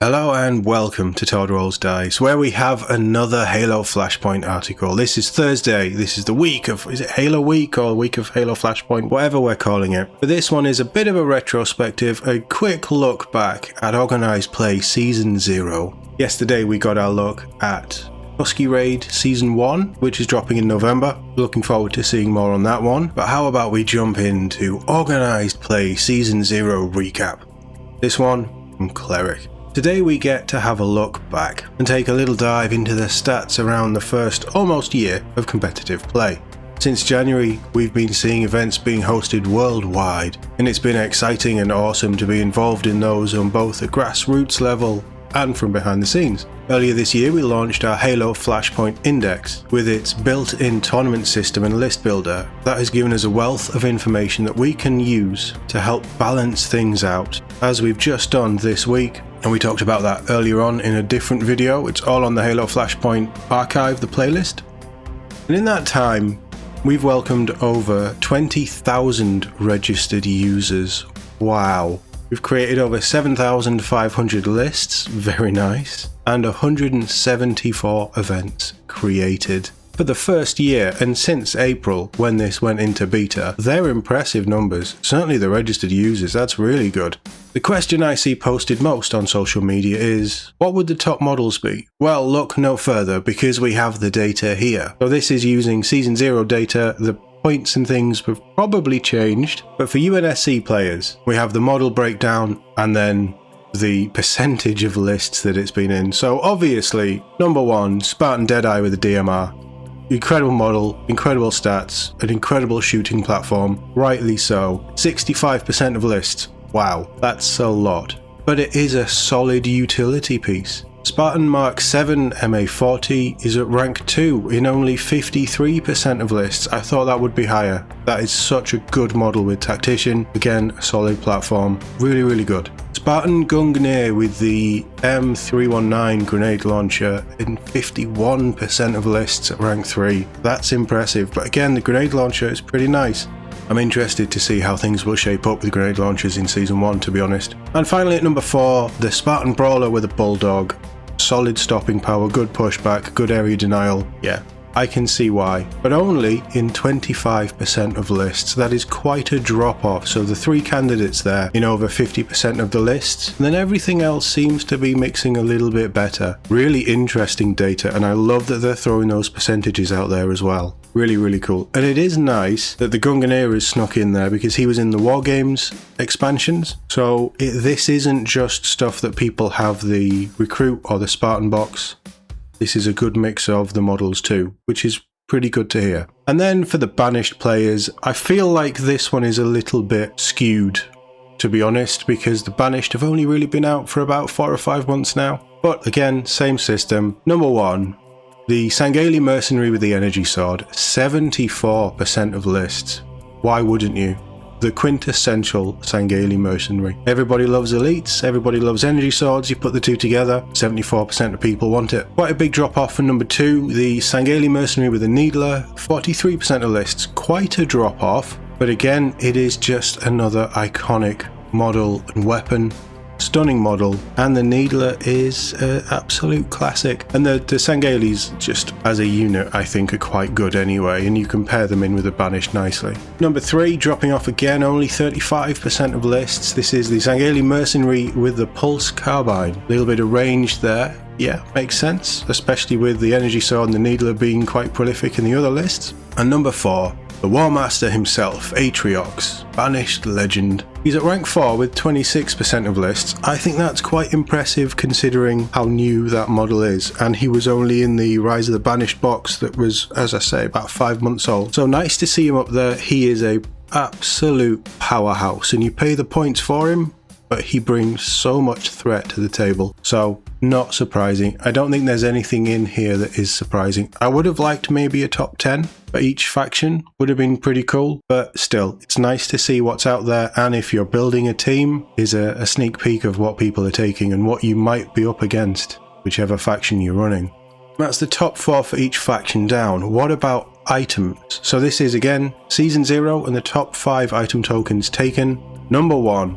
Hello and welcome to Todd Rolls Dice, where we have another Halo Flashpoint article. This is Thursday, this is the week of, is it Halo Week or week of Halo Flashpoint? Whatever we're calling it. But this one is a bit of a retrospective, a quick look back at Organised Play Season 0. Yesterday we got our look at Bluesky Raid Season 1, which is dropping in November. Looking forward to seeing more on that one. But how about we jump into Organised Play Season 0 recap? This one from Cleric. Today we get to have a look back and take a little dive into the stats around the first almost year of competitive play. Since January, we've been seeing events being hosted worldwide, and it's been exciting and awesome to be involved in those on both a grassroots level and from behind the scenes. Earlier this year we launched our Halo Flashpoint Index with its built-in tournament system and list builder that has given us a wealth of information that we can use to help balance things out, as we've just done this week. And we talked about that earlier on in a different video. It's all on the Halo Flashpoint archive, the playlist. And in that time, we've welcomed over 20,000 registered users. Wow. We've created over 7,500 lists, very nice, and 174 events created. For the first year, and since April when this went into beta, they're impressive numbers. Certainly the registered users, that's really good. The question I see posted most on social media is, what would the top models be? Well, look no further because we have the data here. So this is using Season 0 data. The points and things have probably changed, but for UNSC players, we have the model breakdown and then the percentage of lists that it's been in. So obviously, number one, Spartan Deadeye with a DMR. Incredible model, incredible stats, an incredible shooting platform, rightly so. 65% of lists. Wow, that's a lot. But it is a solid utility piece. Spartan Mark 7 MA40 is at rank 2 in only 53% of lists. I thought that would be higher. That is such a good model with Tactician. Again, a solid platform. Really, really good. Spartan Gungnir with the M319 grenade launcher in 51% of lists at rank 3. That's impressive, but again, the grenade launcher is pretty nice. I'm interested to see how things will shape up with grenade launchers in Season 1, to be honest. And finally at number 4, the Spartan Brawler with a Bulldog. Solid stopping power, good pushback, good area denial. Yeah, I can see why. But only in 25% of lists. That is quite a drop off. So the 3 candidates there in over 50% of the lists. And then everything else seems to be mixing a little bit better. Really interesting data, and I love that they're throwing those percentages out there as well. Really, really cool. And it is nice that the Gungnir is snuck in there because he was in the War Games expansions. So this isn't just stuff that people have the Recruit or the Spartan box. This is a good mix of the models too, which is pretty good to hear. And then for the Banished players, I feel like this one is a little bit skewed, to be honest, because the Banished have only really been out for about 4 or 5 months now. But again, same system. Number 1. The Sangheili Mercenary with the Energy Sword, 74% of lists. Why wouldn't you? The quintessential Sangheili Mercenary. Everybody loves elites, everybody loves energy swords, you put the two together, 74% of people want it. Quite a big drop off for number 2, the Sangheili Mercenary with a Needler, 43% of lists. Quite a drop off, but again, it is just another iconic model and weapon. Stunning model, and the Needler is an absolute classic. And the Sangheilis, just as a unit, I think are quite good anyway, and you can pair them in with the Banished nicely. Number 3, dropping off again, only 35% of lists. This is the Sangheili Mercenary with the Pulse Carbine. A little bit of range there. Yeah, makes sense, especially with the Energy Sword and the Needler being quite prolific in the other lists. And number 4, the War Master himself, Atriox, Banished Legend. He's at rank 4 with 26% of lists. I think that's quite impressive considering how new that model is, and he was only in the Rise of the Banished box that was, as I say, about 5 months old. So nice to see him up there. He is a absolute powerhouse, and you pay the points for him, but he brings so much threat to the table. So not surprising. I don't think there's anything in here that is surprising. I would have liked maybe a top 10 for each faction, would have been pretty cool, but still, it's nice to see what's out there, and if you're building a team, is a sneak peek of what people are taking and what you might be up against, whichever faction you're running. That's the top 4 for each faction down. What about items? So this is again Season 0 and the top 5 item tokens taken. Number 1,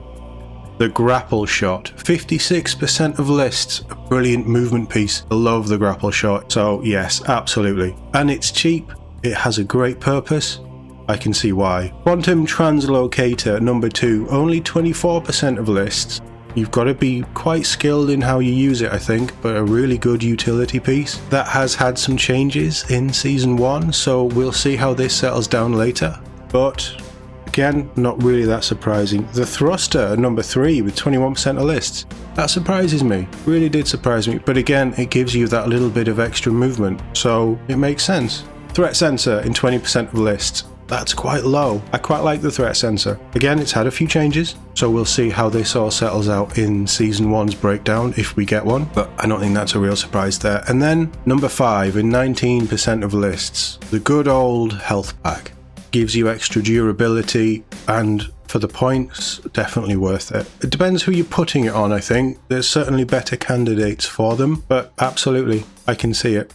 The grapple shot, 56% of lists, a brilliant movement piece. I love the grapple shot, so yes, absolutely. And it's cheap, it has a great purpose, I can see why. Quantum Translocator number 2, only 24% of lists. You've got to be quite skilled in how you use it, I think, but a really good utility piece. That has had some changes in Season 1, so we'll see how this settles down later. But again, not really that surprising. The Thruster, number 3, with 21% of lists. That surprises me. Really did surprise me. But again, it gives you that little bit of extra movement, so it makes sense. Threat Sensor in 20% of lists. That's quite low. I quite like the Threat Sensor. Again, it's had a few changes, so we'll see how this all settles out in Season 1's breakdown, if we get one, but I don't think that's a real surprise there. And then, number 5, in 19% of lists, the good old Health Pack. Gives you extra durability, and for the points, definitely worth it. It depends who you're putting it on, I think. There's certainly better candidates for them, but absolutely, I can see it.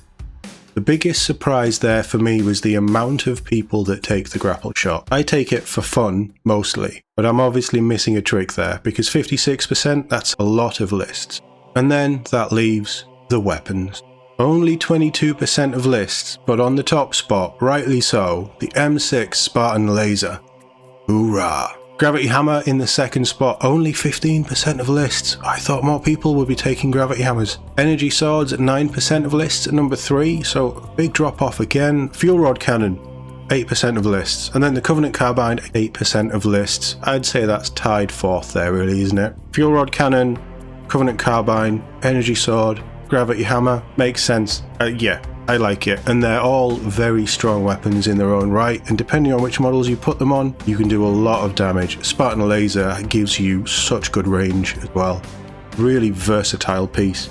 The biggest surprise there for me was the amount of people that take the grapple shot. I take it for fun, mostly, but I'm obviously missing a trick there, because 56%, that's a lot of lists. And then that leaves the weapons. Only 22% of lists, but on the top spot, rightly so, the M6 Spartan laser. Hoorah! Gravity Hammer in the second spot, only 15% of lists. I thought more people would be taking Gravity Hammers. Energy Swords at 9% of lists at number 3, so a big drop off again. Fuel Rod Cannon, 8% of lists. And then the Covenant Carbine, 8% of lists. I'd say that's tied fourth there really, isn't it? Fuel Rod Cannon, Covenant Carbine, Energy Sword, Gravity Hammer, makes sense. Yeah, I like it, and they're all very strong weapons in their own right, and depending on which models you put them on, you can do a lot of damage. Spartan Laser gives you such good range as well. Really versatile piece.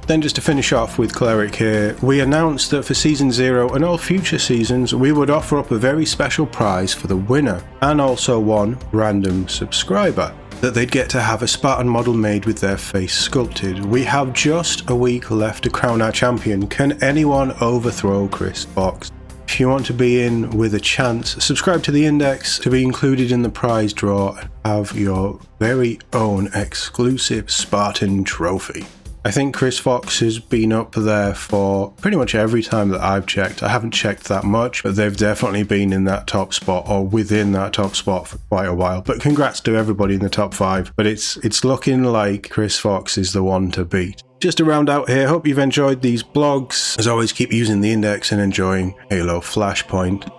Then just to finish off with Cleric here, we announced that for Season 0 and all future seasons, we would offer up a very special prize for the winner, and also one random subscriber. That they'd get to have a Spartan model made with their face sculpted. We have just a week left to crown our champion. Can anyone overthrow Chris Fox? If you want to be in with a chance, subscribe to the Index to be included in the prize draw and have your very own exclusive Spartan trophy. I think Chris Fox has been up there for pretty much every time that I've checked. I haven't checked that much, but they've definitely been in that top spot or within that top spot for quite a while. But congrats to everybody in the top 5. But it's looking like Chris Fox is the one to beat. Just to round out here, hope you've enjoyed these blogs. As always, keep using the Index and enjoying Halo Flashpoint.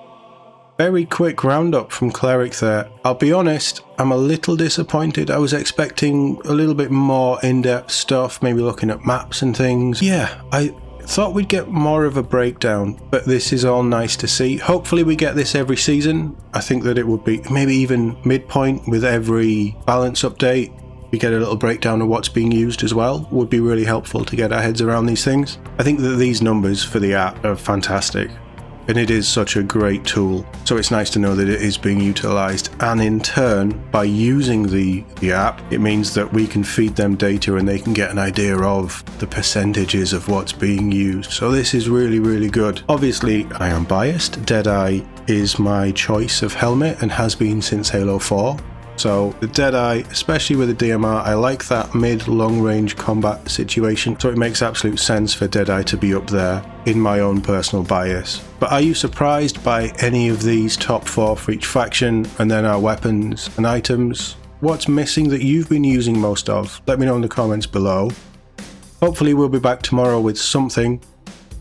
Very quick roundup from Cleric there. I'll be honest, I'm a little disappointed. I was expecting a little bit more in-depth stuff, maybe looking at maps and things. Yeah, I thought we'd get more of a breakdown, but this is all nice to see. Hopefully we get this every season. I think that it would be maybe even midpoint with every balance update. We get a little breakdown of what's being used as well. Would be really helpful to get our heads around these things. I think that these numbers for the app are fantastic. And it is such a great tool, so it's nice to know that it is being utilized, and in turn, by using the app, it means that we can feed them data and they can get an idea of the percentages of what's being used. So this is really, really good. Obviously, I am biased. Deadeye is my choice of helmet and has been since Halo 4. So the Deadeye, especially with the DMR, I like that mid-long range combat situation, so it makes absolute sense for Deadeye to be up there in my own personal bias. But are you surprised by any of these top 4 for each faction, and then our weapons and items? What's missing that you've been using most of? Let me know in the comments below. Hopefully we'll be back tomorrow with something.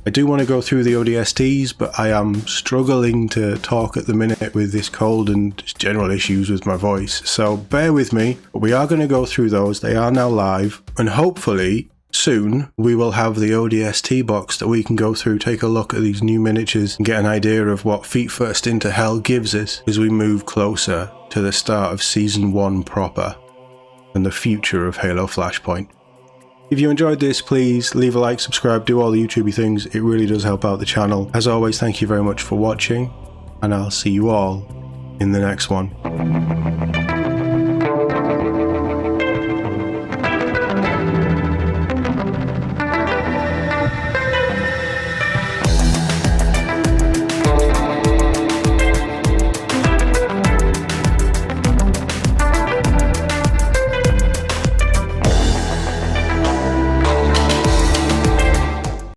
I do want to go through the ODSTs, but I am struggling to talk at the minute with this cold and just general issues with my voice, so bear with me. But we are going to go through those. They are now live, and hopefully soon we will have the ODST box that we can go through, take a look at these new miniatures and get an idea of what Feet First into Hell gives us as we move closer to the start of Season 1 proper and the future of Halo Flashpoint. If you enjoyed this, please leave a like, subscribe, do all the YouTubey things. It really does help out the channel. As always, thank you very much for watching, and I'll see you all in the next one.